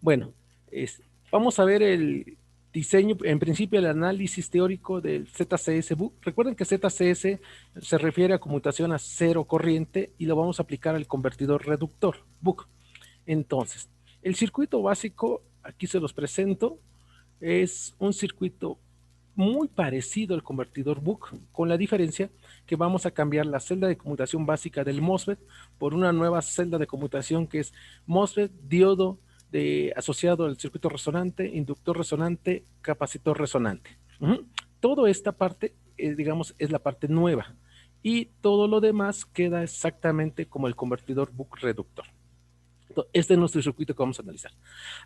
Bueno, es- vamos a ver el diseño, en principio el análisis teórico del ZCS BUC. Recuerden que ZCS se refiere a conmutación a cero corriente y lo vamos a aplicar al convertidor reductor BUC. Entonces, el circuito básico, aquí se los presento, es un circuito muy parecido al convertidor BUC, con la diferencia que vamos a cambiar la celda de conmutación básica del MOSFET por una nueva celda de conmutación que es MOSFET, diodo asociado al circuito resonante, inductor resonante, capacitor resonante. Toda esta parte, digamos, es la parte nueva y todo lo demás queda exactamente como el convertidor BUC reductor. Este es nuestro circuito que vamos a analizar.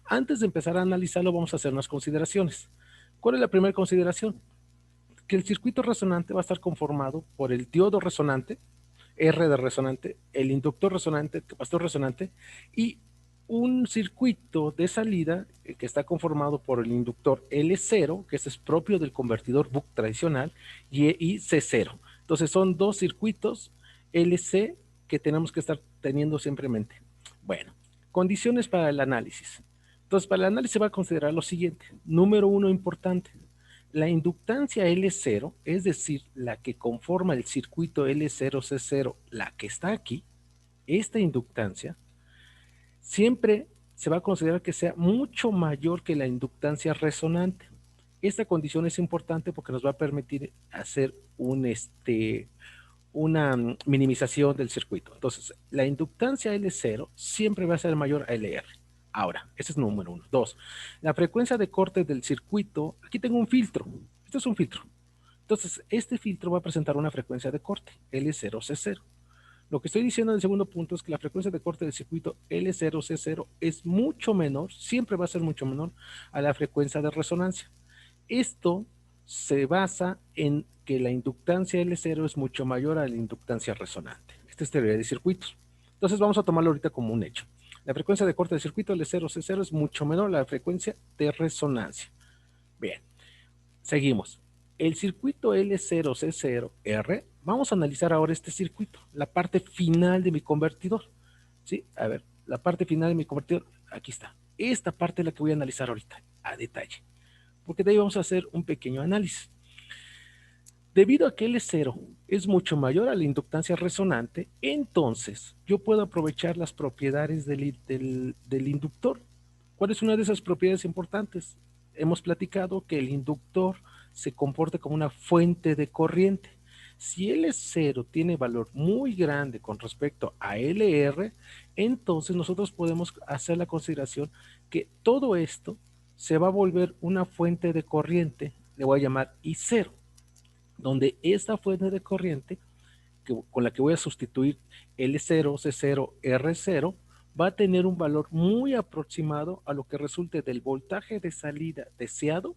Antes de empezar a analizarlo, vamos a hacer unas consideraciones. ¿Cuál es la primera consideración? Que el circuito resonante va a estar conformado por el diodo resonante, R de resonante, el inductor resonante, el capacitor resonante y un circuito de salida que está conformado por el inductor L0, que es propio del convertidor BUC tradicional, y C0. Entonces son dos circuitos LC que tenemos que estar teniendo siempre en mente. Bueno, condiciones para el análisis. Entonces, para el análisis se va a considerar lo siguiente. Número uno importante, la inductancia L0, es decir, la que conforma el circuito L0C0, la que está aquí, esta inductancia, siempre se va a considerar que sea mucho mayor que la inductancia resonante. Esta condición es importante porque nos va a permitir hacer una minimización del circuito. Entonces, la inductancia L0 siempre va a ser mayor a LR. Ahora, ese es número uno. Dos, la frecuencia de corte del circuito, aquí tengo un filtro. Este es un filtro. Entonces, este filtro va a presentar una frecuencia de corte, L0C0. Lo que estoy diciendo en el segundo punto es que la frecuencia de corte del circuito L0C0 es mucho menor, siempre va a ser mucho menor a la frecuencia de resonancia. Esto se basa en que la inductancia L0 es mucho mayor a la inductancia resonante. Esta es teoría de circuitos. Entonces vamos a tomarlo ahorita como un hecho. La frecuencia de corte del circuito L0C0 es mucho menor a la frecuencia de resonancia. Bien, seguimos. El circuito L0C0R, vamos a analizar ahora este circuito, la parte final de mi convertidor. ¿Sí? A ver, la parte final de mi convertidor, aquí está. Esta parte es la que voy a analizar ahorita, a detalle. Porque de ahí vamos a hacer un pequeño análisis. Debido a que L0 es mucho mayor a la inductancia resonante, entonces yo puedo aprovechar las propiedades del inductor. ¿Cuál es una de esas propiedades importantes? Hemos platicado que el inductor se comporta como una fuente de corriente. Si L0 tiene valor muy grande con respecto a LR, entonces nosotros podemos hacer la consideración que todo esto se va a volver una fuente de corriente, le voy a llamar I0, donde esta fuente de corriente con la que voy a sustituir L0, C0, R0 va a tener un valor muy aproximado a lo que resulte del voltaje de salida deseado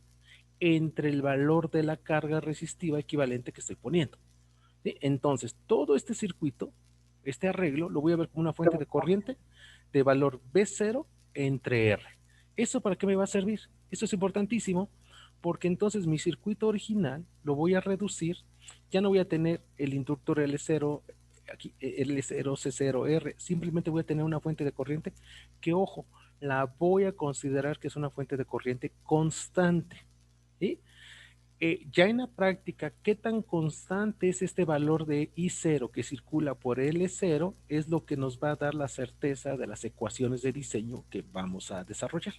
entre el valor de la carga resistiva equivalente que estoy poniendo. ¿Sí? Entonces, todo este circuito, este arreglo, lo voy a ver como una fuente de corriente de valor B0 entre R. ¿Eso para qué me va a servir? Eso es importantísimo porque entonces mi circuito original lo voy a reducir, ya no voy a tener el inductor L0, aquí L0, C0R, simplemente voy a tener una fuente de corriente que, ojo, la voy a considerar que es una fuente de corriente constante. ¿Sí? Ya en la práctica, ¿qué tan constante es este valor de I0 que circula por L0? Es lo que nos va a dar la certeza de las ecuaciones de diseño que vamos a desarrollar.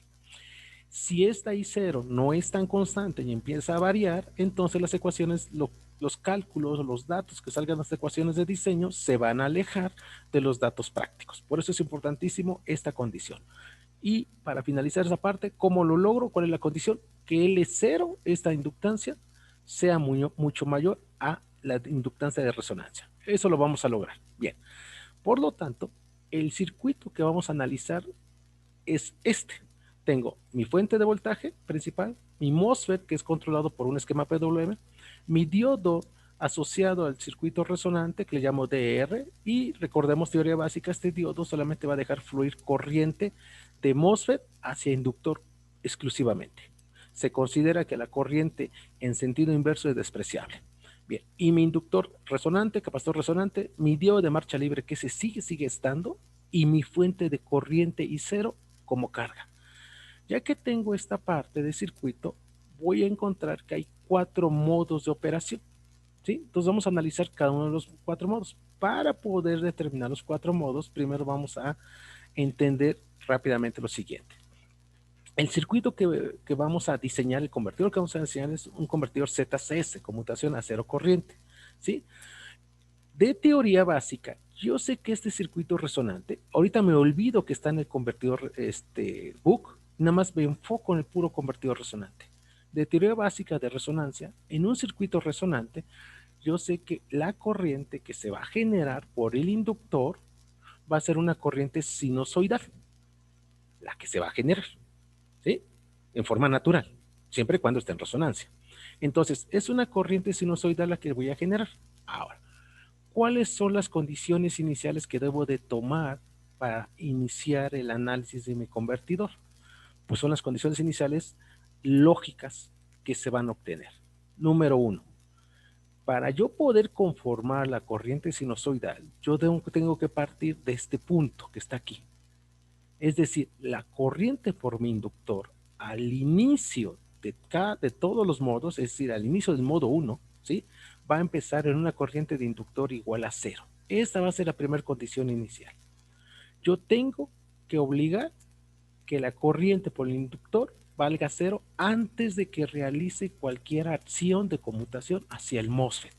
Si esta I0 no es tan constante y empieza a variar, entonces las ecuaciones, los cálculos, los datos que salgan de las ecuaciones de diseño se van a alejar de los datos prácticos. Por eso es importantísimo esta condición. Y para finalizar esa parte, ¿cómo lo logro? ¿Cuál es la condición? Que L0, esta inductancia, sea mucho mayor a la inductancia de resonancia. Eso lo vamos a lograr. Bien. Por lo tanto, el circuito que vamos a analizar es este. Tengo mi fuente de voltaje principal, mi MOSFET, que es controlado por un esquema PWM, mi diodo asociado al circuito resonante, que le llamo DR, y recordemos teoría básica, este diodo solamente va a dejar fluir corriente de MOSFET hacia inductor exclusivamente. Se considera que la corriente en sentido inverso es despreciable. Bien, y mi inductor resonante, capacitor resonante, mi diodo de marcha libre, que se sigue estando, y mi fuente de corriente I0 como carga. Ya que tengo esta parte de circuito, voy a encontrar que hay 4 modos de operación. ¿Sí? Entonces vamos a analizar cada uno de los 4 modos. Para poder determinar los 4 modos, primero vamos a entender rápidamente lo siguiente. El circuito que vamos a diseñar, el convertidor que vamos a diseñar es un convertidor ZCS, conmutación a cero corriente. ¿Sí? De teoría básica, yo sé que este circuito resonante, ahorita me olvido que está en el convertidor BUC, nada más me enfoco en el puro convertidor resonante. De teoría básica de resonancia, en un circuito resonante, yo sé que la corriente que se va a generar por el inductor va a ser una corriente sinusoidal, la que se va a generar, ¿sí? En forma natural, siempre y cuando esté en resonancia. Entonces, es una corriente sinusoidal la que voy a generar. Ahora, ¿cuáles son las condiciones iniciales que debo de tomar para iniciar el análisis de mi convertidor? Pues son las condiciones iniciales lógicas que se van a obtener. Número uno, para yo poder conformar la corriente sinusoidal, yo tengo que partir de este punto que está aquí. Es decir, la corriente por mi inductor al inicio de todos los modos, es decir, al inicio del modo 1, ¿sí? Va a empezar en una corriente de inductor igual a 0. Esta va a ser la primera condición inicial. Yo tengo que obligar que la corriente por el inductor valga 0 antes de que realice cualquier acción de conmutación hacia el MOSFET.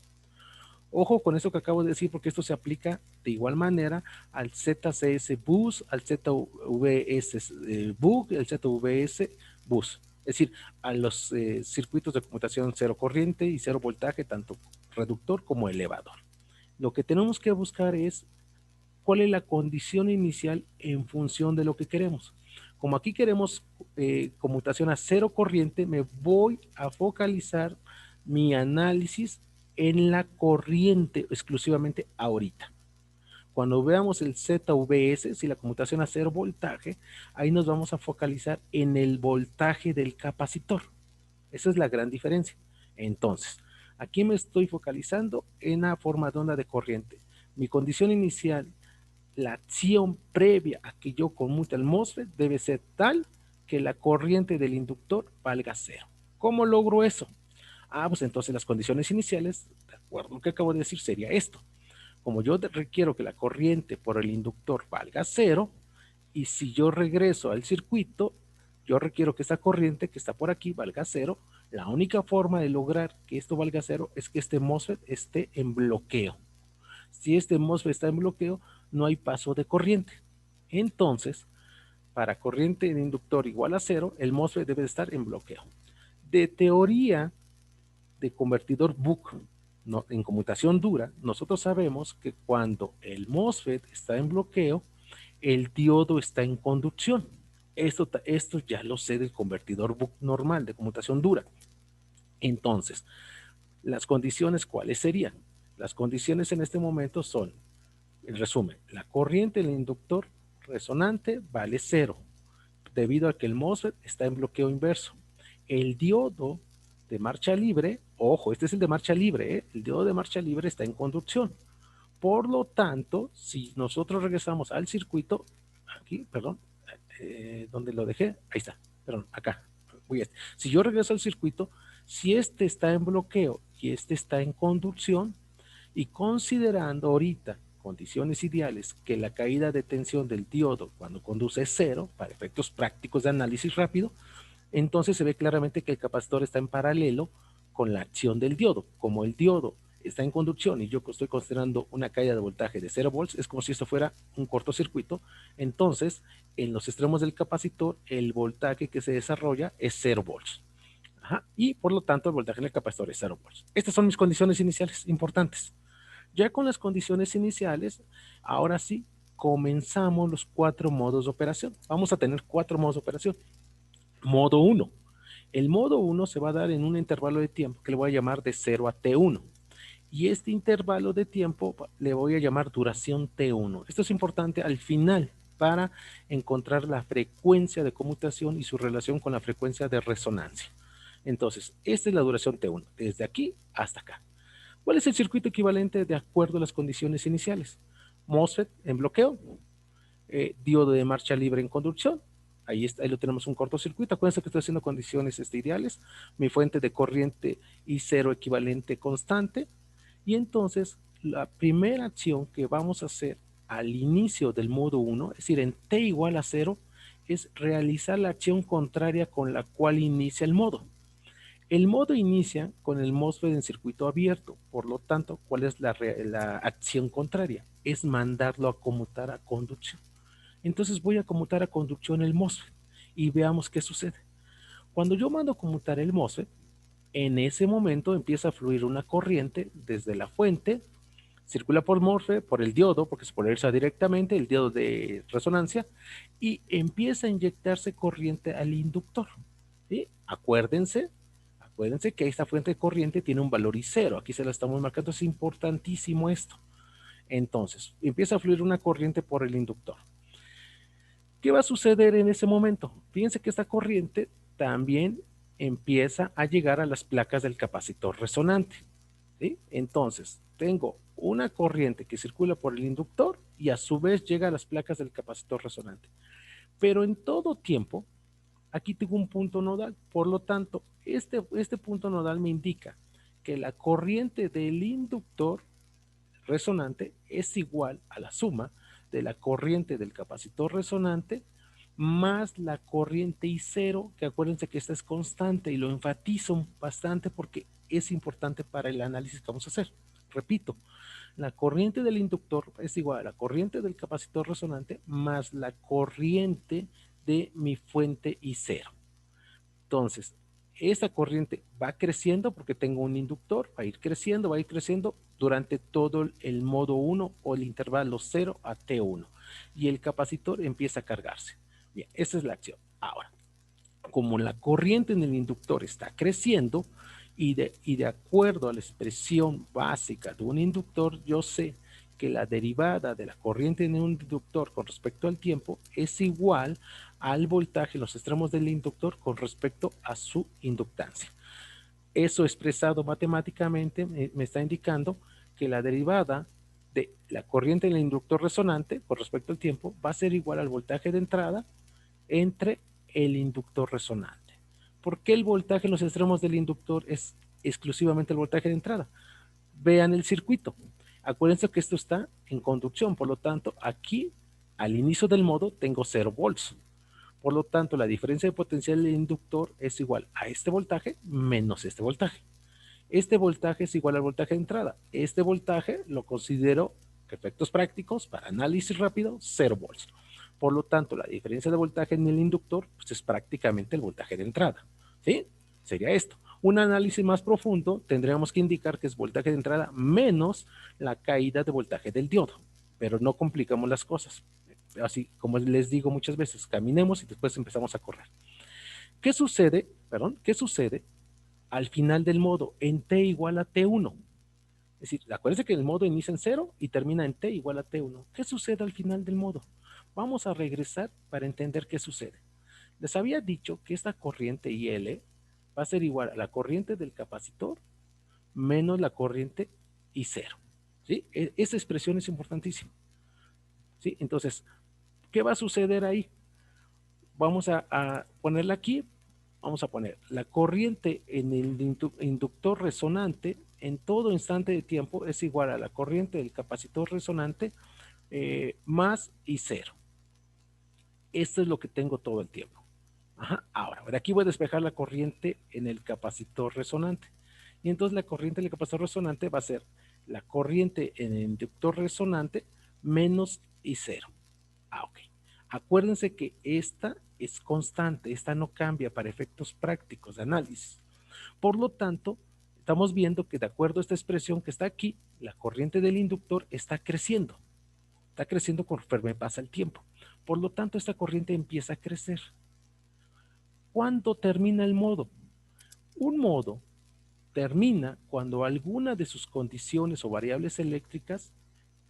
Ojo con eso que acabo de decir, porque esto se aplica de igual manera al ZCS bus, al ZVS bus, al ZVS bus. Es decir, a los circuitos de conmutación cero corriente y cero voltaje, tanto reductor como elevador. Lo que tenemos que buscar es cuál es la condición inicial en función de lo que queremos. Como aquí queremos conmutación a cero corriente, me voy a focalizar mi análisis en la corriente exclusivamente ahorita. Cuando veamos el ZVS, si la conmutación a cero voltaje, ahí nos vamos a focalizar en el voltaje del capacitor. Esa es la gran diferencia. Entonces, aquí me estoy focalizando en la forma de onda de corriente. Mi condición inicial, la acción previa a que yo conmute el MOSFET debe ser tal que la corriente del inductor valga cero. ¿Cómo logro eso? Pues entonces las condiciones iniciales, de acuerdo a lo que acabo de decir, sería esto. Como yo requiero que la corriente por el inductor valga cero, y si yo regreso al circuito, yo requiero que esta corriente que está por aquí valga cero. La única forma de lograr que esto valga cero es que este MOSFET esté en bloqueo. Si este MOSFET está en bloqueo, no hay paso de corriente. Entonces, para corriente de inductor igual a cero, el MOSFET debe estar en bloqueo. De teoría de convertidor BUC, no, en conmutación dura, nosotros sabemos que cuando el MOSFET está en bloqueo, el diodo está en conducción. Esto ya lo sé del convertidor BUC normal, de conmutación dura. Entonces, las condiciones, ¿cuáles serían? Las condiciones en este momento son, en resumen, la corriente del inductor resonante vale cero, debido a que el MOSFET está en bloqueo inverso. El diodo de marcha libre, ojo, este es el de marcha libre, el diodo de marcha libre está en conducción. Por lo tanto, si nosotros regresamos al circuito, aquí, perdón, ¿dónde lo dejé? Ahí está, perdón, acá. Si yo regreso al circuito, si este está en bloqueo y este está en conducción, y considerando ahorita condiciones ideales que la caída de tensión del diodo cuando conduce es cero, para efectos prácticos de análisis rápido, entonces se ve claramente que el capacitor está en paralelo con la acción del diodo. Como el diodo está en conducción y yo estoy considerando una caída de voltaje de 0 volts, es como si esto fuera un cortocircuito. Entonces, en los extremos del capacitor, el voltaje que se desarrolla es 0 volts. Ajá, y por lo tanto, el voltaje en el capacitor es 0 volts. Estas son mis condiciones iniciales importantes. Ya con las condiciones iniciales, ahora sí, comenzamos los 4 modos de operación. Vamos a tener 4 modos de operación. Modo 1. El modo 1 se va a dar en un intervalo de tiempo que le voy a llamar de 0 a T1. Y este intervalo de tiempo le voy a llamar duración T1. Esto es importante al final para encontrar la frecuencia de conmutación y su relación con la frecuencia de resonancia. Entonces, esta es la duración T1, desde aquí hasta acá. ¿Cuál es el circuito equivalente de acuerdo a las condiciones iniciales? MOSFET en bloqueo, diodo de marcha libre en conducción, ahí está, ahí lo tenemos un cortocircuito. Acuérdense que estoy haciendo condiciones ideales, mi fuente de corriente I0 equivalente constante, y entonces la primera acción que vamos a hacer al inicio del modo 1, es decir, en t igual a 0, es realizar la acción contraria con la cual inicia el modo. El modo inicia con el MOSFET en circuito abierto, por lo tanto, ¿cuál es la acción contraria? Es mandarlo a conmutar a conducción. Entonces voy a conmutar a conducción el MOSFET y veamos qué sucede. Cuando yo mando a conmutar el MOSFET, en ese momento empieza a fluir una corriente desde la fuente, circula por MOSFET, por el diodo, porque se polariza directamente, el diodo de resonancia, y empieza a inyectarse corriente al inductor. ¿Sí? Acuérdense que esta fuente de corriente tiene un valor I0, aquí se la estamos marcando, es importantísimo esto. Entonces, empieza a fluir una corriente por el inductor. ¿Qué va a suceder en ese momento? Fíjense que esta corriente también empieza a llegar a las placas del capacitor resonante. ¿Sí? Entonces, tengo una corriente que circula por el inductor y a su vez llega a las placas del capacitor resonante. Pero en todo tiempo, aquí tengo un punto nodal. Por lo tanto, este punto nodal me indica que la corriente del inductor resonante es igual a la suma de la corriente del capacitor resonante más la corriente I0, que acuérdense que esta es constante y lo enfatizo bastante porque es importante para el análisis que vamos a hacer. Repito, la corriente del inductor es igual a la corriente del capacitor resonante más la corriente de mi fuente I0. Entonces, esta corriente va creciendo porque tengo un inductor, va a ir creciendo durante todo el modo 1 o el intervalo 0 a T1. Y el capacitor empieza a cargarse. Bien, esa es la acción. Ahora, como la corriente en el inductor está creciendo y de acuerdo a la expresión básica de un inductor, yo sé que la derivada de la corriente en un inductor con respecto al tiempo es igual al voltaje en los extremos del inductor con respecto a su inductancia. Eso expresado matemáticamente me está indicando que la derivada de la corriente en el inductor resonante con respecto al tiempo va a ser igual al voltaje de entrada entre el inductor resonante. ¿Por qué el voltaje en los extremos del inductor es exclusivamente el voltaje de entrada? Vean el circuito. Acuérdense que esto está en conducción, por lo tanto, aquí al inicio del modo tengo 0 volts. Por lo tanto, la diferencia de potencial del inductor es igual a este voltaje menos este voltaje. Este voltaje es igual al voltaje de entrada. Este voltaje lo considero, efectos prácticos, para análisis rápido, 0 volts. Por lo tanto, la diferencia de voltaje en el inductor pues, es prácticamente el voltaje de entrada. ¿Sí? Sería esto. Un análisis más profundo tendríamos que indicar que es voltaje de entrada menos la caída de voltaje del diodo. Pero no complicamos las cosas. Así como les digo muchas veces, caminemos y después empezamos a correr. ¿Qué sucede? ¿Qué sucede al final del modo en t igual a t1? Es decir, acuérdense que el modo inicia en 0 y termina en t igual a t1. ¿Qué sucede al final del modo? Vamos a regresar para entender qué sucede. Les había dicho que esta corriente IL va a ser igual a la corriente del capacitor menos la corriente I0. ¿Sí? Esa expresión es importantísima. ¿Sí? Entonces, ¿qué va a suceder ahí? Vamos a ponerla aquí. Vamos a poner la corriente en el inductor resonante en todo instante de tiempo es igual a la corriente del capacitor resonante más I0. Esto es lo que tengo todo el tiempo. Ajá. Ahora, de aquí voy a despejar la corriente en el capacitor resonante. Y entonces la corriente del capacitor resonante va a ser la corriente en el inductor resonante menos I0. Ok. Acuérdense que esta es constante, esta no cambia para efectos prácticos de análisis. Por lo tanto, estamos viendo que de acuerdo a esta expresión que está aquí, la corriente del inductor está creciendo conforme pasa el tiempo. Por lo tanto, esta corriente empieza a crecer. ¿Cuándo termina el modo? Un modo termina cuando alguna de sus condiciones o variables eléctricas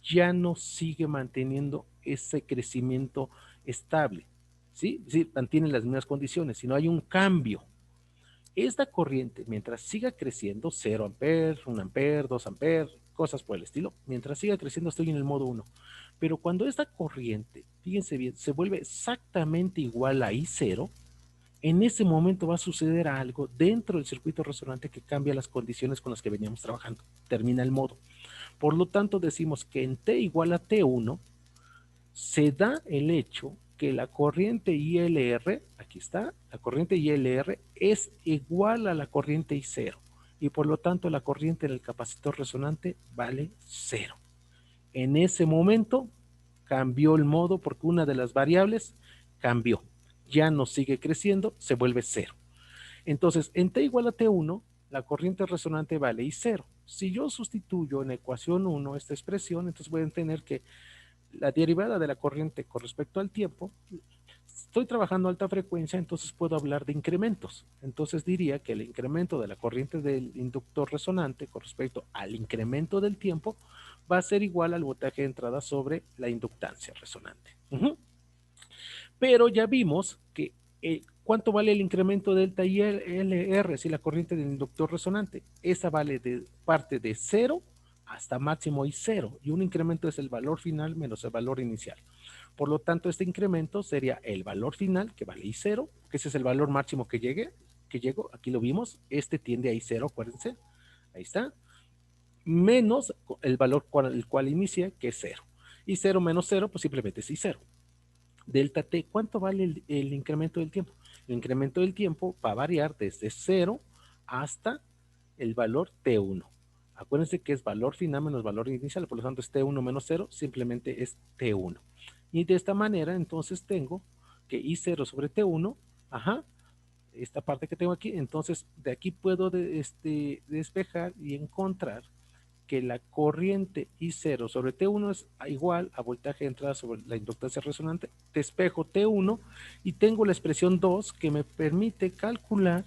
ya no sigue manteniendo ese crecimiento estable. ¿Sí? Sí, mantiene las mismas condiciones, sino hay un cambio. Esta corriente, mientras siga creciendo, 0 amperes, 1 amper, 2 amperes, cosas por el estilo. Mientras siga creciendo estoy en el modo 1. Pero cuando esta corriente, fíjense bien, se vuelve exactamente igual a I0, en ese momento va a suceder algo dentro del circuito resonante que cambia las condiciones con las que veníamos trabajando. Termina el modo. Por lo tanto, decimos que en T igual a T1 se da el hecho que la corriente ILR, aquí está, la corriente ILR es igual a la corriente I0 y por lo tanto la corriente en el capacitor resonante vale 0. En ese momento cambió el modo porque una de las variables cambió. Ya no sigue creciendo, se vuelve 0. Entonces, en T igual a T1, la corriente resonante vale I0. Si yo sustituyo en ecuación 1 esta expresión, entonces voy a tener que la derivada de la corriente con respecto al tiempo, estoy trabajando a alta frecuencia, entonces puedo hablar de incrementos. Entonces diría que el incremento de la corriente del inductor resonante con respecto al incremento del tiempo va a ser igual al voltaje de entrada sobre la inductancia resonante. Pero ya vimos que ¿cuánto vale el incremento delta ILR si la corriente del inductor resonante? Esa vale de parte de 0 hasta máximo I0 y un incremento es el valor final menos el valor inicial. Por lo tanto, este incremento sería el valor final que vale I0, que ese es el valor máximo que llegó, aquí lo vimos, este tiende a I0, acuérdense, ahí está, menos el valor el cual inicia, que es 0. I0 menos 0, pues simplemente es I0. Delta T, ¿cuánto vale el incremento del tiempo? El incremento del tiempo va a variar desde 0 hasta el valor T1. Acuérdense que es valor final menos valor inicial, por lo tanto es T1 menos 0, simplemente es T1. Y de esta manera, entonces tengo que I0 sobre T1, esta parte que tengo aquí, entonces de aquí puedo despejar y encontrar que la corriente I0 sobre T1 es igual a voltaje de entrada sobre la inductancia resonante. Despejo T1 y tengo la expresión 2 que me permite calcular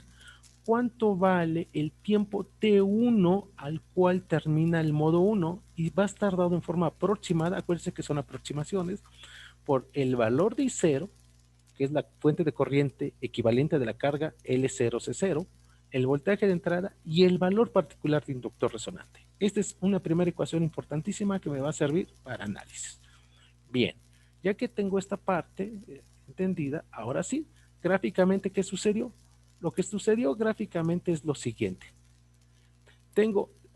cuánto vale el tiempo T1 al cual termina el modo 1 y va a estar dado en forma aproximada, acuérdense que son aproximaciones, por el valor de I0, que es la fuente de corriente equivalente de la carga L0C0, el voltaje de entrada y el valor particular de inductor resonante. Esta es una primera ecuación importantísima que me va a servir para análisis. Bien, ya que tengo esta parte entendida, ahora sí, gráficamente, ¿qué sucedió? Lo que sucedió gráficamente es lo siguiente.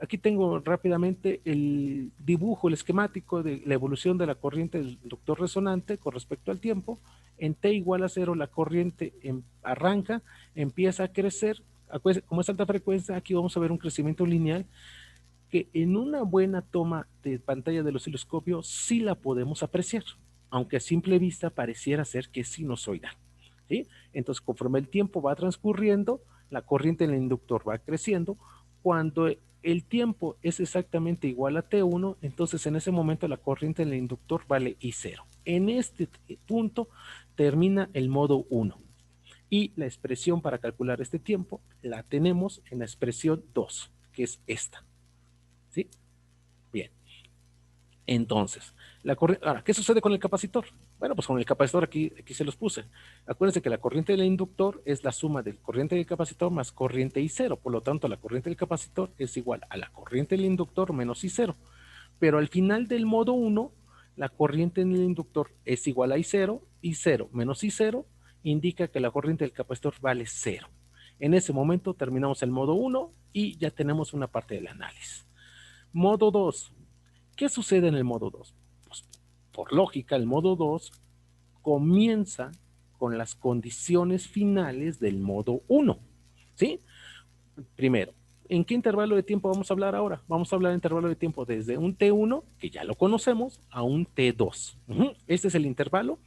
Aquí tengo rápidamente el dibujo, el esquemático de la evolución de la corriente del inductor resonante con respecto al tiempo. En T igual a 0 la corriente arranca, empieza a crecer. Como es alta frecuencia, aquí vamos a ver un crecimiento lineal que en una buena toma de pantalla del osciloscopio sí la podemos apreciar, aunque a simple vista pareciera ser que es sinusoidal. ¿Sí? Entonces, conforme el tiempo va transcurriendo, la corriente en el inductor va creciendo. Cuando el tiempo es exactamente igual a T1, entonces en ese momento la corriente en el inductor vale I0. En este punto termina el modo 1. Y la expresión para calcular este tiempo la tenemos en la expresión 2, que es esta. ¿Sí? Bien. Entonces, ahora, ¿qué sucede con el capacitor? Bueno, pues con el capacitor aquí se los puse. Acuérdense que la corriente del inductor es la suma de corriente del capacitor más corriente I0. Por lo tanto, la corriente del capacitor es igual a la corriente del inductor menos I0. Pero al final del modo 1, la corriente en el inductor es igual a I0. I0 menos I0 indica que la corriente del capacitor vale 0. En ese momento terminamos el modo 1 y ya tenemos una parte del análisis. Modo 2. ¿Qué sucede en el modo 2? Pues, por lógica, el modo 2 comienza con las condiciones finales del modo 1. ¿Sí? Primero, ¿en qué intervalo de tiempo vamos a hablar ahora? Vamos a hablar de intervalo de tiempo desde un T1, que ya lo conocemos, a un T2. Este es el intervalo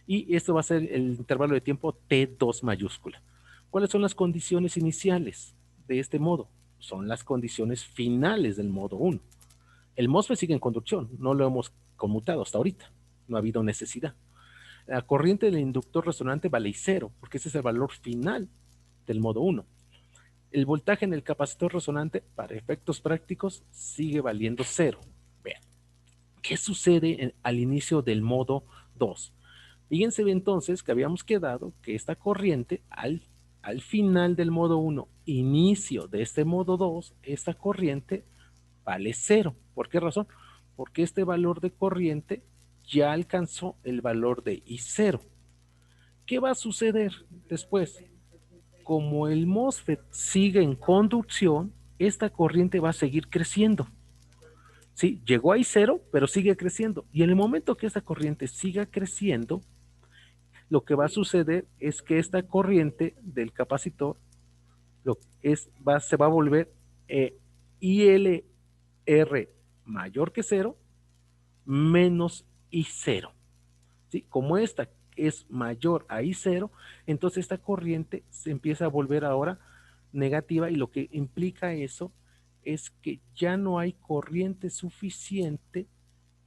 y esto va a ser el intervalo de tiempo T2 mayúscula. ¿Cuáles son las condiciones iniciales de este modo? Son las condiciones finales del modo 1. El MOSFET sigue en conducción, no lo hemos conmutado hasta ahorita, no ha habido necesidad. La corriente del inductor resonante vale 0, porque ese es el valor final del modo 1. El voltaje en el capacitor resonante, para efectos prácticos, sigue valiendo 0. Vean, ¿qué sucede al inicio del modo 2? Fíjense entonces que habíamos quedado que esta corriente, al final del modo 1, inicio de este modo 2, esta corriente vale 0. ¿Por qué razón? Porque este valor de corriente ya alcanzó el valor de I0. ¿Qué va a suceder después? Como el MOSFET sigue en conducción, esta corriente va a seguir creciendo. Sí, llegó a I0, pero sigue creciendo. Y en el momento que esta corriente siga creciendo, lo que va a suceder es que esta corriente del capacitor se va a volver ILR mayor que 0 menos I0. ¿Sí? Como esta es mayor a I0, entonces esta corriente se empieza a volver ahora negativa y lo que implica eso es que ya no hay corriente suficiente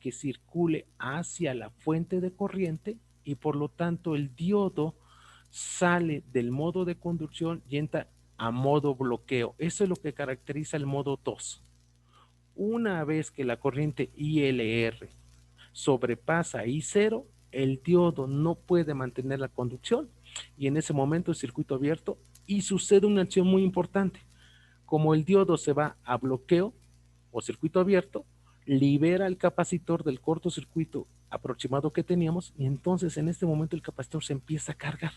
que circule hacia la fuente de corriente y por lo tanto el diodo sale del modo de conducción y entra a modo bloqueo. Eso es lo que caracteriza el modo 2. Una vez que la corriente ILR sobrepasa I0, el diodo no puede mantener la conducción y en ese momento el circuito abierto y sucede una acción muy importante. Como el diodo se va a bloqueo o circuito abierto, libera el capacitor del cortocircuito aproximado que teníamos y entonces en este momento el capacitor se empieza a cargar.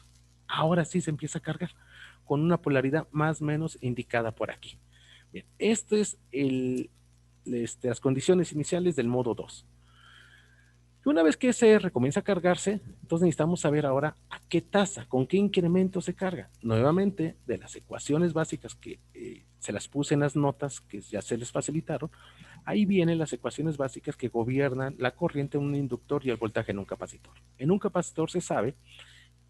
Ahora sí se empieza a cargar con una polaridad más o menos indicada por aquí. Bien, esto es las condiciones iniciales del modo 2. Y una vez que SR comienza a cargarse, entonces necesitamos saber ahora a qué tasa, con qué incremento se carga. Nuevamente, de las ecuaciones básicas que se las puse en las notas que ya se les facilitaron, ahí vienen las ecuaciones básicas que gobiernan la corriente en un inductor y el voltaje en un capacitor. En un capacitor se sabe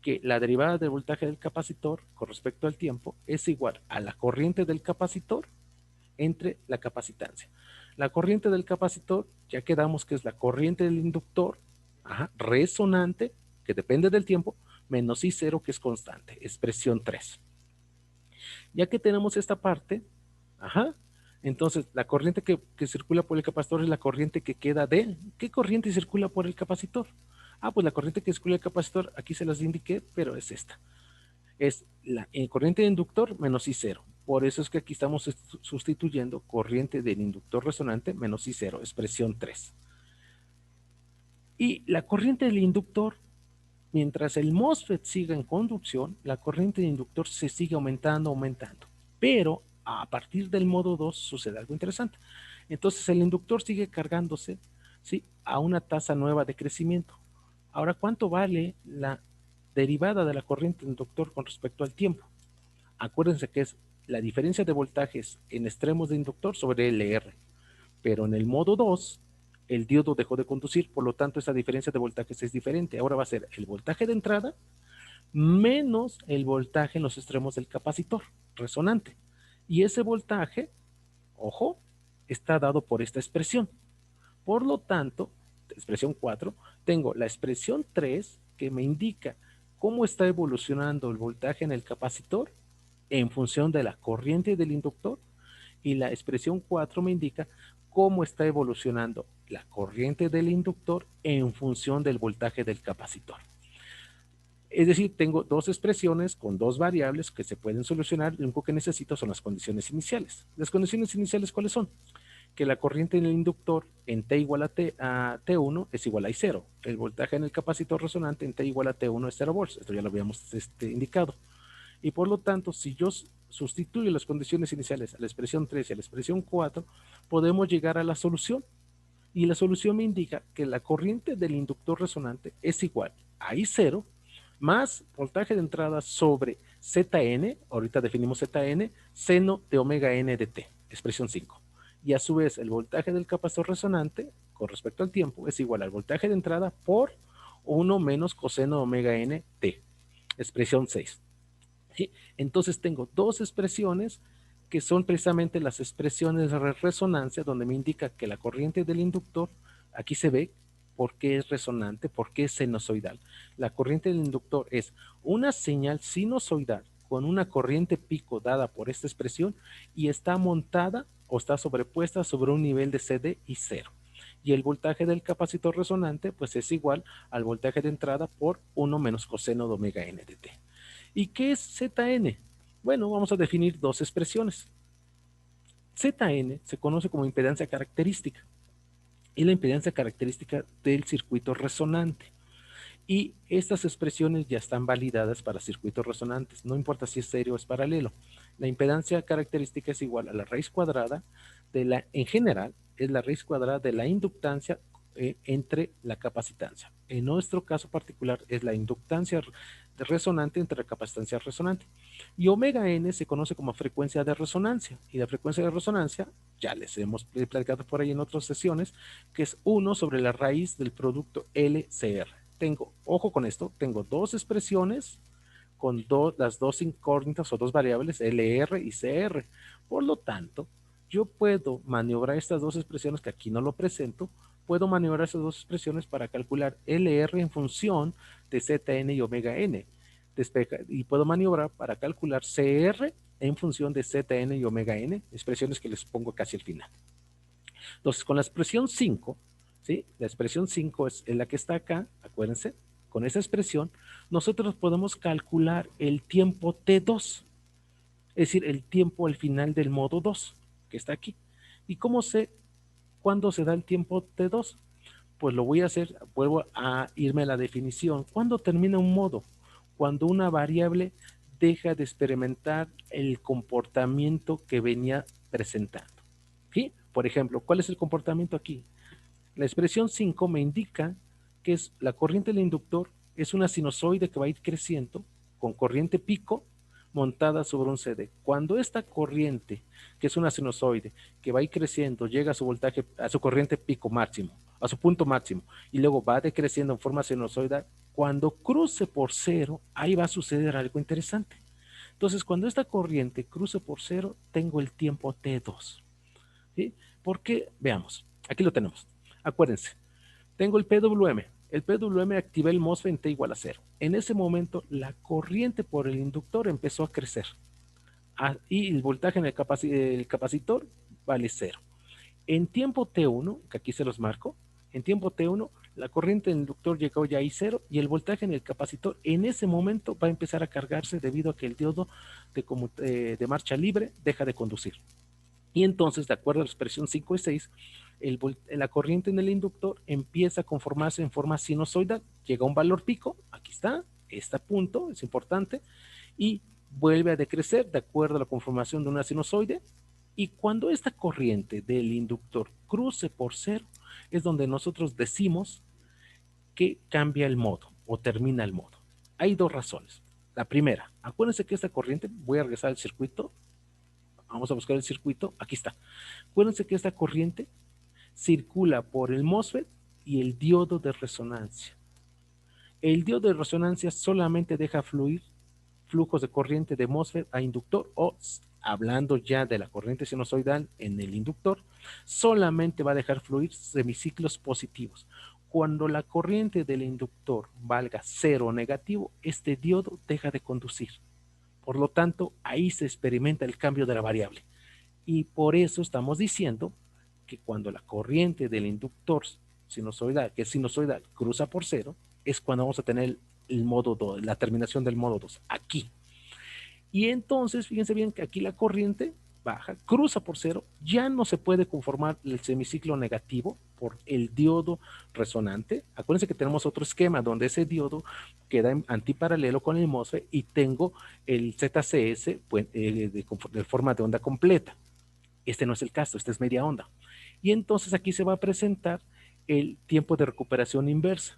que la derivada del voltaje del capacitor con respecto al tiempo es igual a la corriente del capacitor entre la capacitancia. La corriente del capacitor, ya quedamos que es la corriente del inductor, resonante, que depende del tiempo, menos I0, que es constante, expresión 3. Ya que tenemos esta parte, entonces la corriente que circula por el capacitor es la corriente que queda de, ¿qué corriente circula por el capacitor? Pues la corriente que circula el capacitor, aquí se las indiqué, pero es esta. Es la corriente de inductor menos I0. Por eso es que aquí estamos sustituyendo corriente del inductor resonante menos I0, expresión 3. Y la corriente del inductor, mientras el MOSFET siga en conducción, la corriente del inductor se sigue aumentando. Pero a partir del modo 2 sucede algo interesante. Entonces el inductor sigue cargándose, ¿sí?, a una tasa nueva de crecimiento. Ahora, ¿cuánto vale la derivada de la corriente inductor con respecto al tiempo? Acuérdense que es la diferencia de voltajes en extremos de inductor sobre LR. Pero en el modo 2, el diodo dejó de conducir, por lo tanto esa diferencia de voltajes es diferente. Ahora va a ser el voltaje de entrada menos el voltaje en los extremos del capacitor resonante. Y ese voltaje, ojo, está dado por esta expresión. Por lo tanto, expresión 4, tengo la expresión 3 que me indica cómo está evolucionando el voltaje en el capacitor en función de la corriente del inductor, y la expresión 4 me indica cómo está evolucionando la corriente del inductor en función del voltaje del capacitor. Es decir, tengo dos expresiones con dos variables que se pueden solucionar. Lo único que necesito son las condiciones iniciales. ¿Las condiciones iniciales cuáles son? Que la corriente en el inductor en T igual a T1 es igual a I0. El voltaje en el capacitor resonante en T igual a T1 es 0 volts. Esto ya lo habíamos indicado. Y por lo tanto, si yo sustituyo las condiciones iniciales a la expresión 3 y a la expresión 4, podemos llegar a la solución. Y la solución me indica que la corriente del inductor resonante es igual a I0 más voltaje de entrada sobre Zn, ahorita definimos Zn, seno de omega n de t, expresión 5. Y a su vez el voltaje del capacitor resonante con respecto al tiempo es igual al voltaje de entrada por 1 menos coseno de omega n t, expresión 6. ¿Sí? Entonces tengo dos expresiones que son precisamente las expresiones de resonancia, donde me indica que la corriente del inductor, aquí se ve por qué es resonante, por qué es sinusoidal. La corriente del inductor es una señal sinusoidal con una corriente pico dada por esta expresión y está montada o está sobrepuesta sobre un nivel de CD y 0. Y el voltaje del capacitor resonante pues es igual al voltaje de entrada por 1 menos coseno de omega n de t. ¿Y qué es Zn? Bueno, vamos a definir dos expresiones. Zn se conoce como impedancia característica. Es la impedancia característica del circuito resonante. Y estas expresiones ya están validadas para circuitos resonantes, no importa si es estéreo o es paralelo. La impedancia característica es igual a la raíz cuadrada de la, en general, es la raíz cuadrada de la inductancia entre la capacitancia. En nuestro caso particular es la inductancia resonante entre la capacitancia resonante. Y omega n se conoce como frecuencia de resonancia. Y la frecuencia de resonancia, ya les hemos platicado por ahí en otras sesiones, que es 1 sobre la raíz del producto LCR. Tengo, ojo con esto, tengo dos expresiones con las dos incógnitas o dos variables LR y CR. Por lo tanto, yo puedo maniobrar estas dos expresiones, que aquí no lo presento, puedo maniobrar esas dos expresiones para calcular LR en función de Zn y omega n. Y puedo maniobrar para calcular CR en función de Zn y omega n, expresiones que les pongo casi al final. Entonces, con la expresión 5, ¿sí? La expresión 5 es la que está acá, acuérdense, con esa expresión, nosotros podemos calcular el tiempo T2, es decir, el tiempo al final del modo 2, que está aquí. ¿Y cómo sé cuándo se da el tiempo T2? Pues lo voy a hacer, vuelvo a irme a la definición. ¿Cuándo termina un modo? Cuando una variable deja de experimentar el comportamiento que venía presentando. ¿Sí? Por ejemplo, ¿cuál es el comportamiento aquí? La expresión 5 me indica que es la corriente del inductor es una sinusoide que va a ir creciendo con corriente pico montada sobre un CD. Cuando esta corriente, que es una sinusoide, que va a ir creciendo, llega a su voltaje, a su corriente pico máximo, a su punto máximo, y luego va decreciendo en forma sinusoidal, cuando cruce por cero, ahí va a suceder algo interesante. Entonces, cuando esta corriente cruce por cero, tengo el tiempo T2. ¿Sí? Porque, veamos, aquí lo tenemos. Acuérdense, tengo el PWM. El PWM activa el MOSFET en T igual a 0. En ese momento, la corriente por el inductor empezó a crecer. Y el voltaje en el capacitor vale 0. En tiempo T1, que aquí se los marco, en tiempo T1, la corriente del inductor llegó ya a I0 y el voltaje en el capacitor en ese momento va a empezar a cargarse debido a que el diodo de marcha libre deja de conducir. Y entonces, de acuerdo a la expresión 5 y 6, la corriente en el inductor empieza a conformarse en forma sinusoidal, llega a un valor pico, aquí está, este punto es importante, y vuelve a decrecer de acuerdo a la conformación de una sinusoide, y cuando esta corriente del inductor cruce por cero, es donde nosotros decimos que cambia el modo o termina el modo. Hay dos razones. La primera, acuérdense que esta corriente, voy a regresar al circuito, vamos a buscar el circuito, aquí está. Acuérdense que esta corriente circula por el MOSFET y el diodo de resonancia. El diodo de resonancia solamente deja fluir flujos de corriente de MOSFET a inductor o, hablando ya de la corriente sinusoidal en el inductor, solamente va a dejar fluir semiciclos positivos. Cuando la corriente del inductor valga cero negativo, este diodo deja de conducir. Por lo tanto, ahí se experimenta el cambio de la variable. Y por eso estamos diciendo que cuando la corriente del inductor sinusoidal, que es sinusoidal, cruza por cero, es cuando vamos a tener el modo 2, la terminación del modo 2, aquí. Y entonces, fíjense bien que aquí la corriente baja, cruza por cero, ya no se puede conformar el semiciclo negativo por el diodo resonante. Acuérdense que tenemos otro esquema donde ese diodo queda en antiparalelo con el MOSFET y tengo el ZCS pues, de forma de onda completa. Este no es el caso, este es media onda. Y entonces aquí se va a presentar el tiempo de recuperación inversa,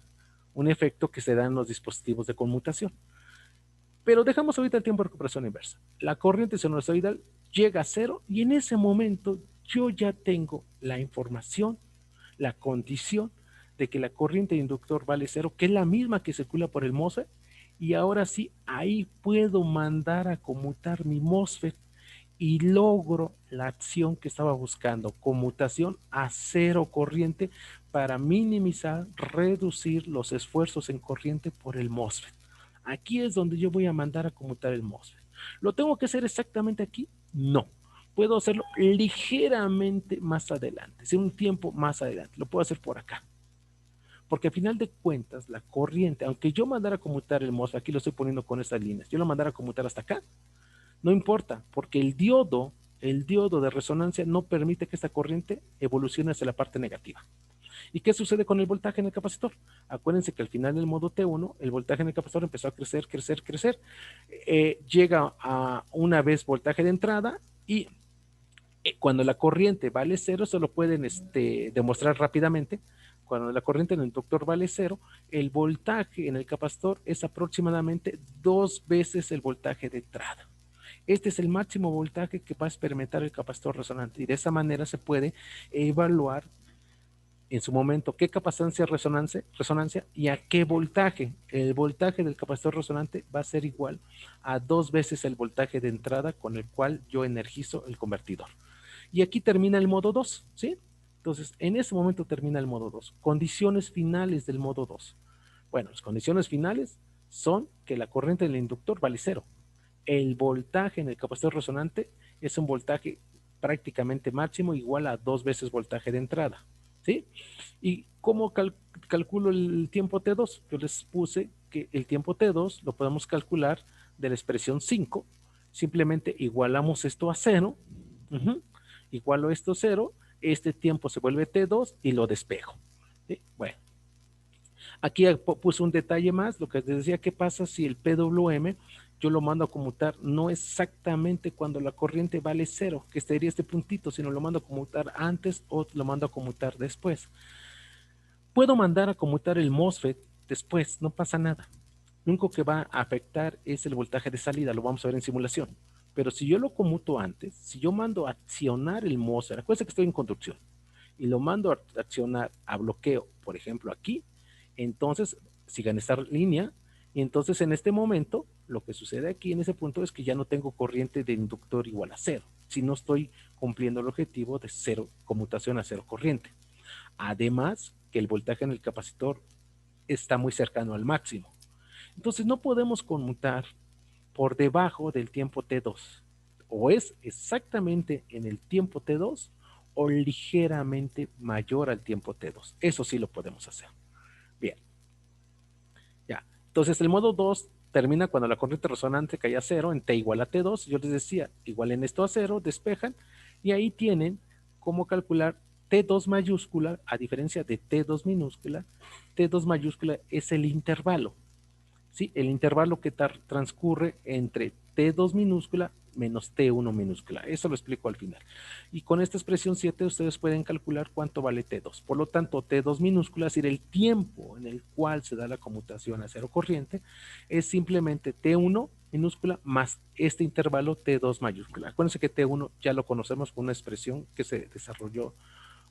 un efecto que se da en los dispositivos de conmutación. Pero dejamos ahorita el tiempo de recuperación inversa. La corriente sinusoidal llega a cero y en ese momento yo ya tengo la información, la condición de que la corriente de inductor vale cero, que es la misma que circula por el MOSFET, y ahora sí, ahí puedo mandar a conmutar mi MOSFET y logro la acción que estaba buscando, conmutación a cero corriente para minimizar, reducir los esfuerzos en corriente por el MOSFET. Aquí es donde yo voy a mandar a conmutar el MOSFET. ¿Lo tengo que hacer exactamente aquí? No. Puedo hacerlo ligeramente más adelante, si un tiempo más adelante. Lo puedo hacer por acá. Porque al final de cuentas, la corriente, aunque yo mandara a conmutar el MOSFET, aquí lo estoy poniendo con estas líneas, yo lo mandara a conmutar hasta acá, no importa, porque el diodo el diodo de resonancia no permite que esta corriente evolucione hacia la parte negativa. ¿Y qué sucede con el voltaje en el capacitor? Acuérdense que al final del modo T1, el voltaje en el capacitor empezó a crecer, crecer, crecer. Llega a una vez voltaje de entrada y cuando la corriente vale cero, se lo pueden demostrar rápidamente. Cuando la corriente en el inductor vale cero, el voltaje en el capacitor es aproximadamente 2 veces el voltaje de entrada. Este es el máximo voltaje que va a experimentar el capacitor resonante y de esa manera se puede evaluar en su momento qué capacidad resonancia y a qué voltaje. El voltaje del capacitor resonante va a ser igual a 2 veces el voltaje de entrada con el cual yo energizo el convertidor. Y aquí termina el modo 2, ¿sí? Entonces, en ese momento termina el modo 2. Condiciones finales del modo 2. Bueno, las condiciones finales son que la corriente del inductor vale cero. El voltaje en el capacitor resonante es un voltaje prácticamente máximo igual a 2 veces voltaje de entrada, ¿sí? ¿Y cómo calculo el tiempo T2? Yo les puse que el tiempo T2 lo podemos calcular de la expresión 5. Simplemente igualamos esto a 0. Igualo esto a 0. Este tiempo se vuelve T2 y lo despejo. ¿Sí? Bueno. Aquí puse un detalle más, lo que les decía, ¿qué pasa si el PWM yo lo mando a conmutar no exactamente cuando la corriente vale cero, que sería este puntito, sino lo mando a conmutar antes o lo mando a conmutar después? Puedo mandar a conmutar el MOSFET después, no pasa nada. Lo único que va a afectar es el voltaje de salida, lo vamos a ver en simulación. Pero si yo lo conmuto antes, si yo mando a accionar el MOSFET, acuérdense que estoy en conducción, y lo mando a accionar a bloqueo, por ejemplo aquí, entonces sigan esta línea, y entonces en este momento, lo que sucede aquí en ese punto es que ya no tengo corriente de inductor igual a cero, si no estoy cumpliendo el objetivo de cero, conmutación a cero corriente. Además, que el voltaje en el capacitor está muy cercano al máximo. Entonces no podemos conmutar por debajo del tiempo T2. O es exactamente en el tiempo T2 o ligeramente mayor al tiempo T2. Eso sí lo podemos hacer. Bien. Ya. Entonces el modo 2 termina cuando la corriente resonante cae a 0 en T igual a T2. Yo les decía, igualen esto a 0, despejan y ahí tienen cómo calcular T2 mayúscula, a diferencia de T2 minúscula. T2 mayúscula es el intervalo. ¿Sí? El intervalo que transcurre entre T2 minúscula menos T1 minúscula. Eso lo explico al final. Y con esta expresión 7 ustedes pueden calcular cuánto vale T2. Por lo tanto, T2 minúscula, es decir, el tiempo en el cual se da la conmutación a cero corriente, es simplemente T1 minúscula más este intervalo T2 mayúscula. Acuérdense que T1 ya lo conocemos con una expresión que se desarrolló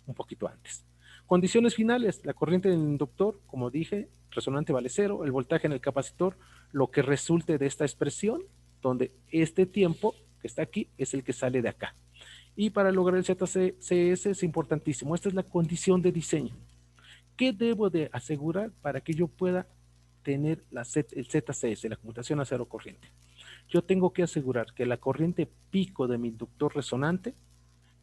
un poquito antes. Condiciones finales, la corriente del inductor, como dije, resonante vale cero, el voltaje en el capacitor, lo que resulte de esta expresión, donde este tiempo que está aquí es el que sale de acá. Y para lograr el ZCS es importantísimo, esta es la condición de diseño. ¿Qué debo de asegurar para que yo pueda tener el ZCS, la conmutación a cero corriente? Yo tengo que asegurar que la corriente pico de mi inductor resonante,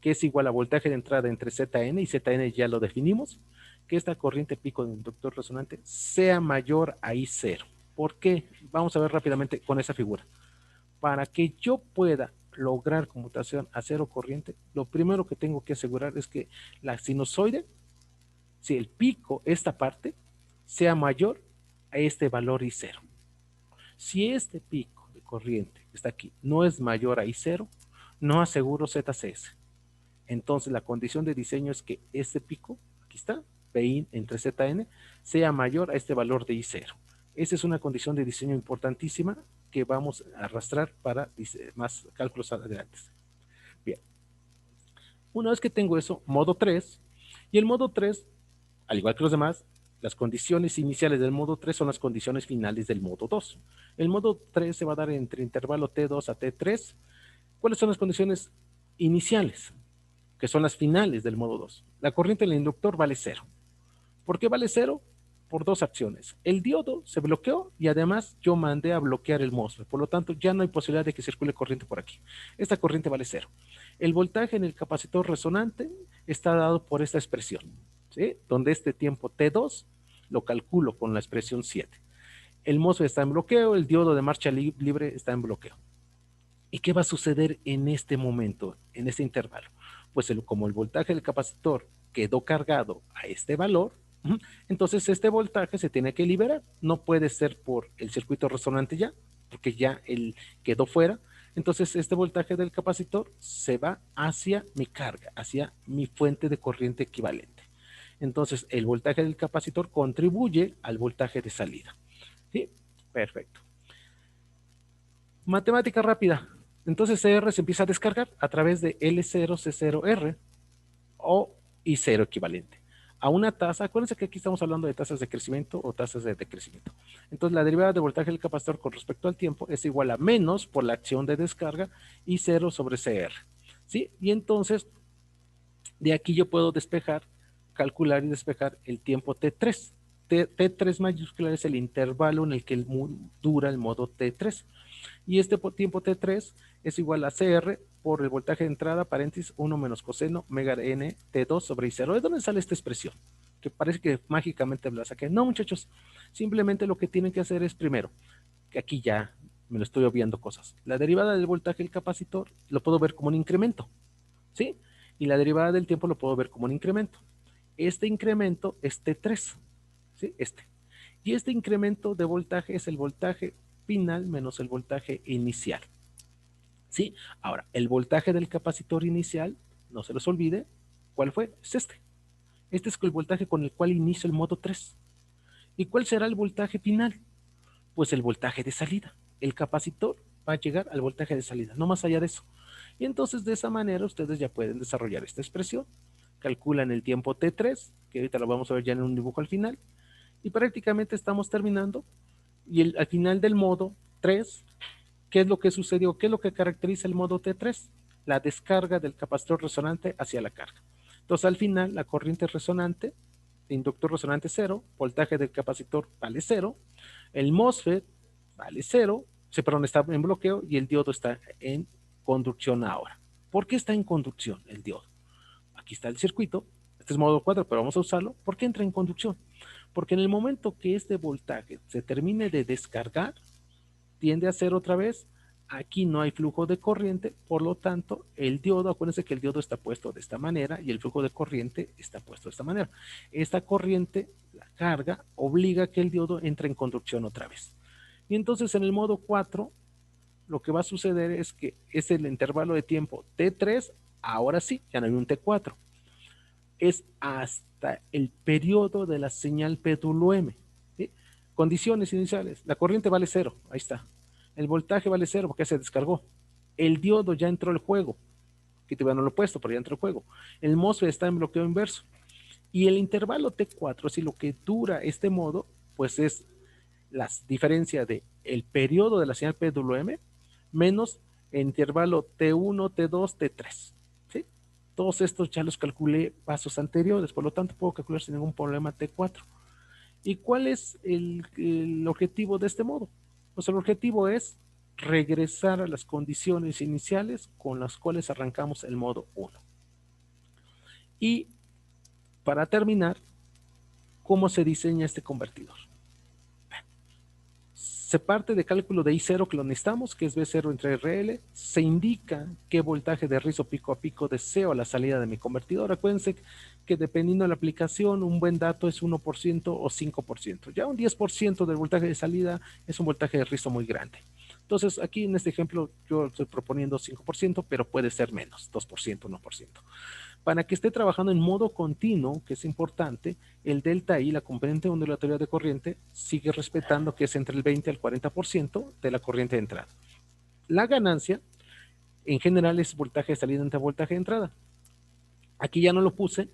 que es igual a voltaje de entrada entre Zn, y Zn ya lo definimos, que esta corriente pico del inductor resonante sea mayor a I0. ¿Por qué? Vamos a ver rápidamente con esa figura. Para que yo pueda lograr conmutación a cero corriente, lo primero que tengo que asegurar es que la sinusoide, si el pico, esta parte, sea mayor a este valor I0. Si este pico de corriente que está aquí no es mayor a I0, no aseguro ZCS. Entonces la condición de diseño es que este pico, aquí está, Pin entre Zn, sea mayor a este valor de I0. Esa es una condición de diseño importantísima que vamos a arrastrar para más cálculos adelante. Bien. Una vez que tengo eso, modo 3, y el modo 3, al igual que los demás, las condiciones iniciales del modo 3 son las condiciones finales del modo 2. El modo 3 se va a dar entre intervalo T2 a T3. ¿Cuáles son las condiciones iniciales? Que son las finales del modo 2. La corriente del inductor vale 0. ¿Por qué vale 0? Por dos acciones. El diodo se bloqueó y además yo mandé a bloquear el MOSFET. Por lo tanto, ya no hay posibilidad de que circule corriente por aquí. Esta corriente vale 0. El voltaje en el capacitor resonante está dado por esta expresión, ¿sí? Donde este tiempo T2 lo calculo con la expresión 7. El MOSFET está en bloqueo, el diodo de marcha libre está en bloqueo. ¿Y qué va a suceder en este momento, en este intervalo? Pues como el voltaje del capacitor quedó cargado a este valor, entonces este voltaje se tiene que liberar. No puede ser por el circuito resonante ya, porque ya él quedó fuera. Entonces este voltaje del capacitor se va hacia mi carga, hacia mi fuente de corriente equivalente. Entonces el voltaje del capacitor contribuye al voltaje de salida. ¿Sí? Perfecto. Matemática rápida. Entonces CR se empieza a descargar a través de L0, C0R o I0 equivalente. A una tasa, acuérdense que aquí estamos hablando de tasas de crecimiento o tasas de decrecimiento. Entonces la derivada de voltaje del capacitor con respecto al tiempo es igual a menos por la acción de descarga I0 sobre CR. ¿Sí? Y entonces de aquí yo puedo despejar, calcular y despejar el tiempo T3. T3 mayúscula es el intervalo en el que dura el modo T3. Y este tiempo T3 es igual a CR por el voltaje de entrada, paréntesis, 1 menos coseno, mega n, T2 sobre I0. ¿De dónde sale esta expresión? Que parece que mágicamente la saqué. No, muchachos, simplemente lo que tienen que hacer es primero, que aquí ya me lo estoy obviando cosas. La derivada del voltaje del capacitor lo puedo ver como un incremento, ¿sí? Y la derivada del tiempo lo puedo ver como un incremento. Este incremento es T3, ¿sí? Y este incremento de voltaje es el voltaje final menos el voltaje inicial. ¿Sí? Ahora, el voltaje del capacitor inicial, no se les olvide, ¿cuál fue? Es este. Este es el voltaje con el cual inicio el modo 3. ¿Y cuál será el voltaje final? Pues el voltaje de salida. El capacitor va a llegar al voltaje de salida, no más allá de eso. Y entonces de esa manera ustedes ya pueden desarrollar esta expresión. Calculan el tiempo T3, que ahorita lo vamos a ver ya en un dibujo al final, y prácticamente estamos terminando. Y al final del modo 3, ¿qué es lo que sucedió? ¿Qué es lo que caracteriza el modo T3? La descarga del capacitor resonante hacia la carga. Entonces al final la corriente resonante, inductor resonante 0, voltaje del capacitor vale 0, el MOSFET vale 0, perdón, está en bloqueo y el diodo está en conducción ahora. ¿Por qué está en conducción el diodo? Aquí está el circuito, este es modo 4, pero vamos a usarlo. ¿Por qué entra en conducción? Porque en el momento que este voltaje se termine de descargar, tiende a ser otra vez, aquí no hay flujo de corriente, por lo tanto, el diodo, acuérdense que el diodo está puesto de esta manera y el flujo de corriente está puesto de esta manera. Esta corriente, la carga, obliga a que el diodo entre en conducción otra vez. Y entonces en el modo 4, lo que va a suceder es que es el intervalo de tiempo T3, ahora sí, ya no hay un T4. Es hasta el periodo de la señal PWM. ¿Sí? Condiciones iniciales. La corriente vale 0, ahí está. El voltaje vale 0 porque se descargó. El diodo ya entró al juego. Aquí te no lo he puesto, pero ya entró al juego. El MOSFET está en bloqueo inverso. Y el intervalo T4, si lo que dura este modo, pues es la diferencia de el periodo de la señal PWM menos el intervalo T1, T2, T3. ¿Sí? Todos estos ya los calculé pasos anteriores, por lo tanto puedo calcular sin ningún problema T4. ¿Y cuál es el objetivo de este modo? Pues el objetivo es regresar a las condiciones iniciales con las cuales arrancamos el modo 1. Y para terminar, ¿cómo se diseña este convertidor? Se parte de cálculo de I0 que lo necesitamos, que es B0 entre RL. Se indica qué voltaje de rizo pico a pico deseo a la salida de mi convertidor. Acuérdense que dependiendo de la aplicación, un buen dato es 1% o 5%. Ya un 10% del voltaje de salida es un voltaje de rizo muy grande. Entonces, aquí en este ejemplo yo estoy proponiendo 5%, pero puede ser menos, 2%, 1%. Para que esté trabajando en modo continuo, que es importante, el delta I, la componente ondulatoria de corriente, sigue respetando que es entre el 20 al 40% de la corriente de entrada. La ganancia, en general, es voltaje de salida entre voltaje de entrada. Aquí ya no lo puse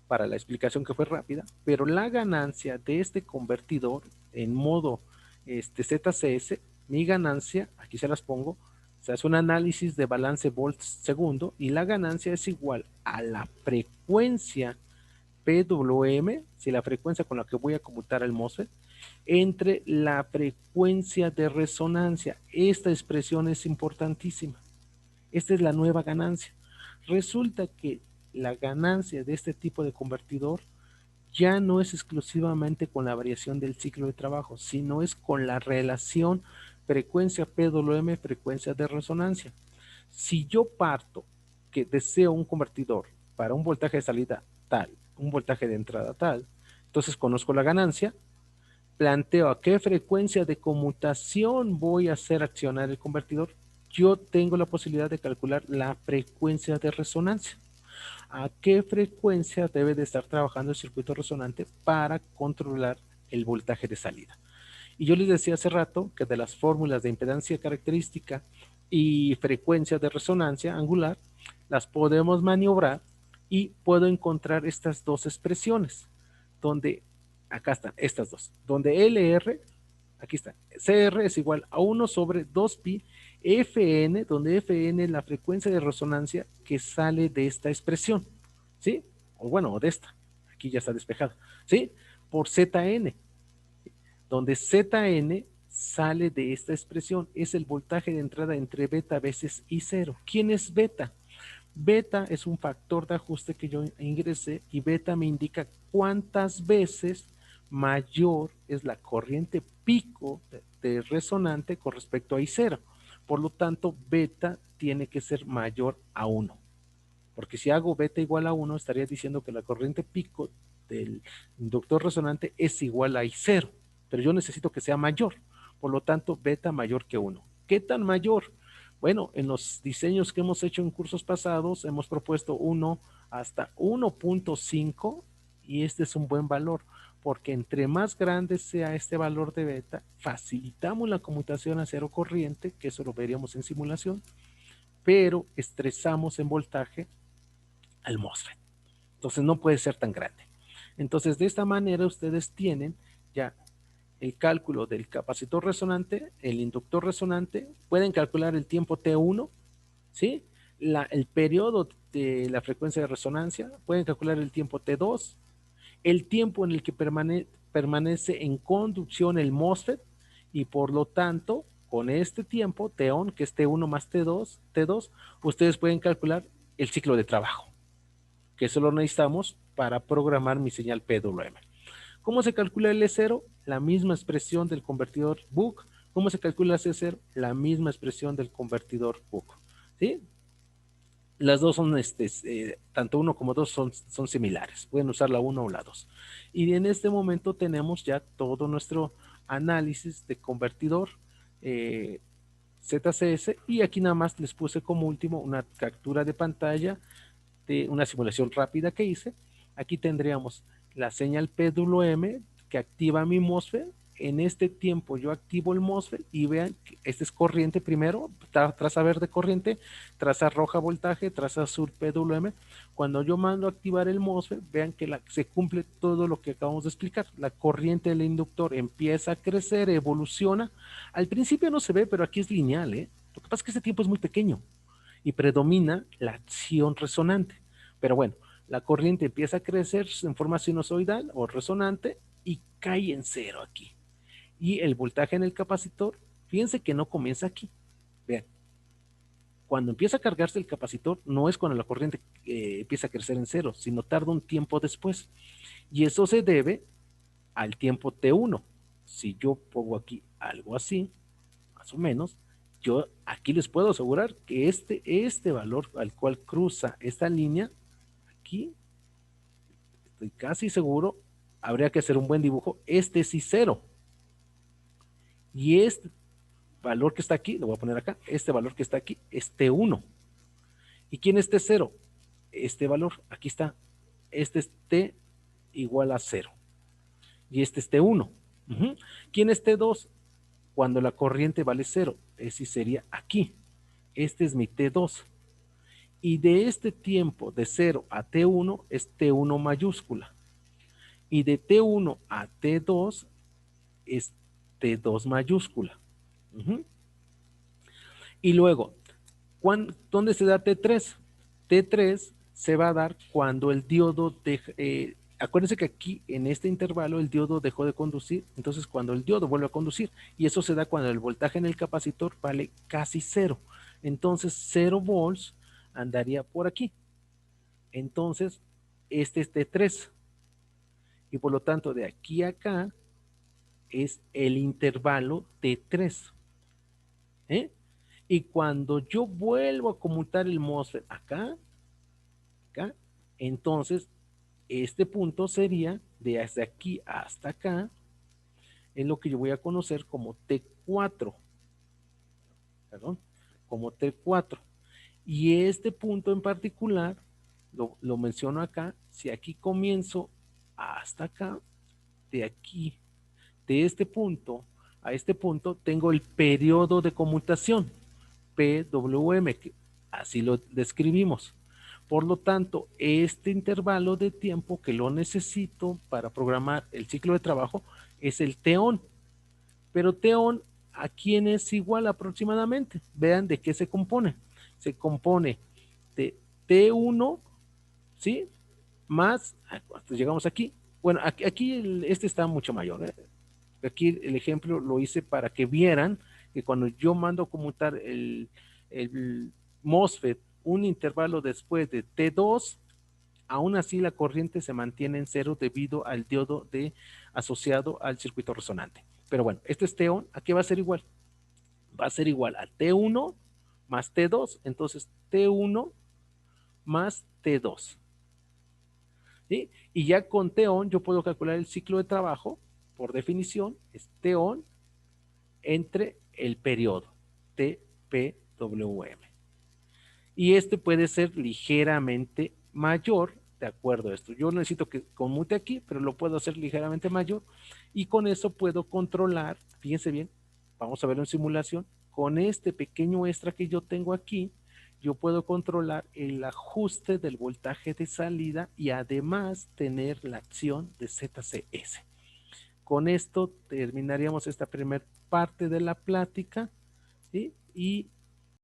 para la explicación que fue rápida, pero la ganancia de este convertidor en modo ZCS, mi ganancia, aquí se las pongo, se hace un análisis de balance volts segundo y la ganancia es igual a la frecuencia PWM, si la frecuencia con la que voy a computar el MOSFET, entre la frecuencia de resonancia. Esta expresión es importantísima. Esta es la nueva ganancia. Resulta que la ganancia de este tipo de convertidor ya no es exclusivamente con la variación del ciclo de trabajo, sino es con la relación frecuencia PWM, frecuencia de resonancia. Si yo parto que deseo un convertidor para un voltaje de salida tal, un voltaje de entrada tal, entonces conozco la ganancia, planteo a qué frecuencia de conmutación voy a hacer accionar el convertidor, yo tengo la posibilidad de calcular la frecuencia de resonancia. ¿A qué frecuencia debe de estar trabajando el circuito resonante para controlar el voltaje de salida? Y yo les decía hace rato que de las fórmulas de impedancia característica y frecuencia de resonancia angular, las podemos maniobrar y puedo encontrar estas dos expresiones, donde, acá están, estas dos, donde LR, aquí está, CR es igual a 1 sobre 2pi Fn, donde Fn es la frecuencia de resonancia que sale de esta expresión, ¿sí? O bueno, de esta, aquí ya está despejado, ¿sí? Por Zn, donde Zn sale de esta expresión, es el voltaje de entrada entre beta veces I0. ¿Quién es beta? Beta es un factor de ajuste que yo ingresé y beta me indica cuántas veces mayor es la corriente pico de resonante con respecto a I0. Por lo tanto, beta tiene que ser mayor a 1. Porque si hago beta igual a 1, estaría diciendo que la corriente pico del inductor resonante es igual a I0. Pero yo necesito que sea mayor. Por lo tanto, beta mayor que 1. ¿Qué tan mayor? Bueno, en los diseños que hemos hecho en cursos pasados, hemos propuesto 1 hasta 1.5 y este es un buen valor, porque entre más grande sea este valor de beta, facilitamos la conmutación a cero corriente, que eso lo veríamos en simulación, pero estresamos en voltaje al MOSFET. Entonces no puede ser tan grande. Entonces de esta manera ustedes tienen ya el cálculo del capacitor resonante, el inductor resonante, pueden calcular el tiempo T1, ¿sí? El periodo de la frecuencia de resonancia, pueden calcular el tiempo T2, el tiempo en el que permanece en conducción el MOSFET y por lo tanto, con este tiempo, T-on, que es T1 más T2, ustedes pueden calcular el ciclo de trabajo, que eso lo necesitamos para programar mi señal PWM. ¿Cómo se calcula el E0? La misma expresión del convertidor Buck. ¿Cómo se calcula el C0? La misma expresión del convertidor Buck. ¿Sí? Las dos son, tanto uno como dos son similares. Pueden usar la 1 o la 2. Y en este momento tenemos ya todo nuestro análisis de convertidor ZCS y aquí nada más les puse como último una captura de pantalla de una simulación rápida que hice. Aquí tendríamos la señal PWM que activa mi MOSFET. En este tiempo yo activo el MOSFET y vean que este es corriente primero, traza verde corriente, traza roja voltaje, traza azul PWM. Cuando yo mando a activar el MOSFET, vean que se cumple todo lo que acabamos de explicar. La corriente del inductor empieza a crecer, evoluciona. Al principio no se ve, pero aquí es lineal, ¿eh? Lo que pasa es que este tiempo es muy pequeño y predomina la acción resonante. Pero bueno, la corriente empieza a crecer en forma sinusoidal o resonante y cae en cero aquí. Y el voltaje en el capacitor, fíjense que no comienza aquí. Vean, cuando empieza a cargarse el capacitor, no es cuando la corriente empieza a crecer en cero, sino tarda un tiempo después. Y eso se debe al tiempo T1. Si yo pongo aquí algo así, más o menos, yo aquí les puedo asegurar que este valor al cual cruza esta línea, aquí, estoy casi seguro, habría que hacer un buen dibujo, este es I0. Y este valor que está aquí, lo voy a poner acá, este valor que está aquí es T1. ¿Y quién es T0? Este valor, aquí está, este es T igual a 0. Y este es T1. ¿Quién es T2? Cuando la corriente vale 0, ese sería aquí. Este es mi T2. Y de este tiempo de 0 a T1 es T1 mayúscula. Y de T1 a T2 es T2 mayúscula. Y luego, ¿dónde se da T3? T3 se va a dar cuando el diodo acuérdense que aquí en este intervalo el diodo dejó de conducir, entonces cuando el diodo vuelve a conducir, y eso se da cuando el voltaje en el capacitor vale casi 0. Entonces 0 volts andaría por aquí. Entonces este es T3. Y por lo tanto de aquí a acá es el intervalo T3. ¿eh? Y cuando yo vuelvo a conmutar el MOSFET acá, acá, entonces este punto sería desde aquí hasta acá, es lo que yo voy a conocer como T4, perdón, como T4. Y este punto en particular, lo menciono acá, si aquí comienzo hasta acá, de aquí, de este punto a este punto, tengo el periodo de conmutación, PWM, que así lo describimos. Por lo tanto, este intervalo de tiempo que lo necesito para programar el ciclo de trabajo es el T-on. Pero T-on, ¿a quién es igual aproximadamente? Vean de qué se compone. Se compone de T1, ¿sí? Más, hasta llegamos aquí. Bueno, aquí este está mucho mayor. Aquí el ejemplo lo hice para que vieran que cuando yo mando a conmutar el MOSFET un intervalo después de T2, aún así la corriente se mantiene en cero debido al diodo asociado al circuito resonante. Pero bueno, este es T-on, ¿a qué va a ser igual? Va a ser igual a T1 más T2, entonces T1 más T2. ¿Sí? Y ya con T-on yo puedo calcular el ciclo de trabajo, por definición, es T-on entre el periodo, TPWM. Y este puede ser ligeramente mayor, de acuerdo a esto. Yo necesito que conmute aquí, pero lo puedo hacer ligeramente mayor. Y con eso puedo controlar, fíjense bien, vamos a verlo en simulación, con este pequeño extra que yo tengo aquí, yo puedo controlar el ajuste del voltaje de salida y además tener la acción de ZCS. Con esto terminaríamos esta primera parte de la plática, ¿sí? Y